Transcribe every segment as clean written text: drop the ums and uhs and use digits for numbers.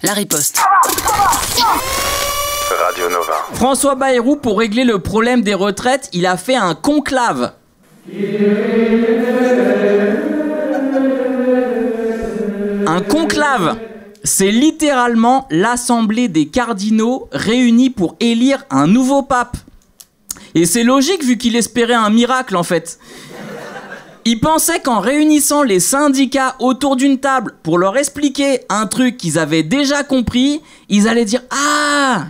La riposte. Radio Nova. François Bayrou, pour régler le problème des retraites, il a fait un conclave. Un conclave, c'est littéralement l'assemblée des cardinaux réunis pour élire un nouveau pape. Et c'est logique vu qu'il espérait un miracle en fait. Il pensait qu'en réunissant les syndicats autour d'une table pour leur expliquer un truc qu'ils avaient déjà compris, ils allaient dire « Ah,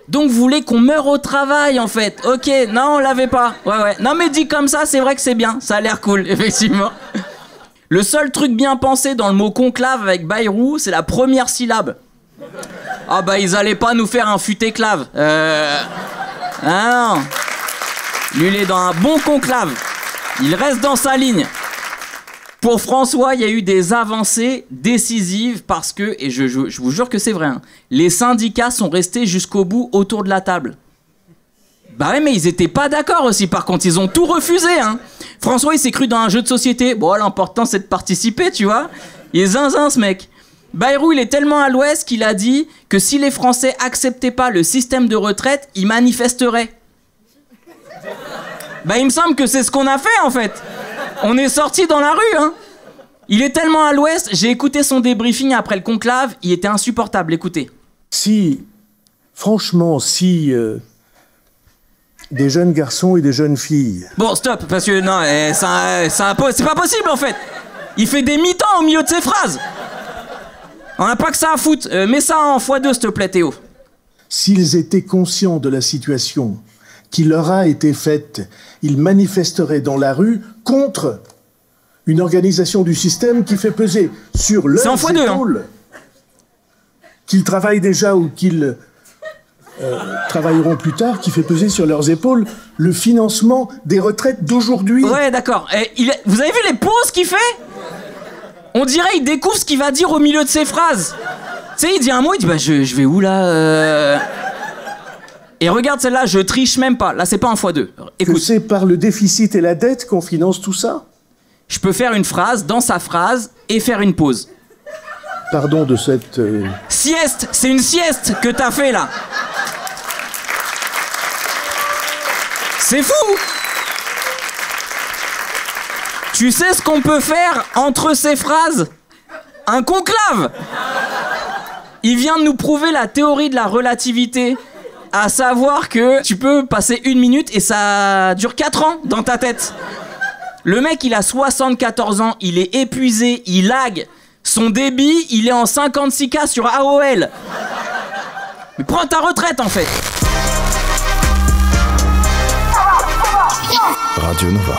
donc vous voulez qu'on meure au travail en fait. Ok, non on l'avait pas. Ouais. Non mais dit comme ça, c'est vrai que c'est bien, ça a l'air cool, effectivement. » Le seul truc bien pensé dans le mot conclave avec Bayrou, c'est la première syllabe. Ah bah ils allaient pas nous faire un futé-clave. Ah non. Lui il est dans un bon conclave. Il reste dans sa ligne. Pour François, il y a eu des avancées décisives parce que, et je vous jure que c'est vrai, hein, les syndicats sont restés jusqu'au bout autour de la table. Bah ouais, mais ils étaient pas d'accord aussi, par contre, ils ont tout refusé, hein. François, il s'est cru dans un jeu de société. Bon, l'important, c'est de participer, tu vois. Il est zinzin, ce mec. Bayrou, il est tellement à l'ouest qu'il a dit que si les Français acceptaient pas le système de retraite, ils manifesteraient. Bah, il me semble que c'est ce qu'on a fait, en fait. On est sortis dans la rue, hein. Il est tellement à l'ouest, j'ai écouté son débriefing après le conclave, il était insupportable, écoutez. Franchement, des jeunes garçons et des jeunes filles... Bon, stop, parce que non, c'est pas possible, en fait. Il fait des mi-temps au milieu de ses phrases. On n'a pas que ça à foutre. Mets ça en x2, s'il te plaît, Théo. S'ils étaient conscients de la situation qui leur a été faite, ils manifesteraient dans la rue contre une organisation du système qui fait peser sur leurs épaules, qu'ils travaillent déjà ou qu'ils travailleront plus tard, qui fait peser sur leurs épaules le financement des retraites d'aujourd'hui. Ouais, d'accord. Vous avez vu les pauses qu'il fait ? On dirait il découvre ce qu'il va dire au milieu de ses phrases. Tu sais, il dit un mot, il dit bah je vais où là Et regarde celle-là, je triche même pas. Là, c'est pas en x2. Écoute. Que c'est par le déficit et la dette qu'on finance tout ça ? Je peux faire une phrase dans sa phrase et faire une pause. Pardon de cette... Sieste, c'est une sieste que t'as fait là. C'est fou. Tu sais ce qu'on peut faire entre ces phrases ? Un conclave. Il vient de nous prouver la théorie de la relativité. À savoir que tu peux passer 1 minute et ça dure 4 ans dans ta tête. Le mec, il a 74 ans, il est épuisé, il lag. Son débit, il est en 56K sur AOL. Mais prends ta retraite, en fait. Radio Nova.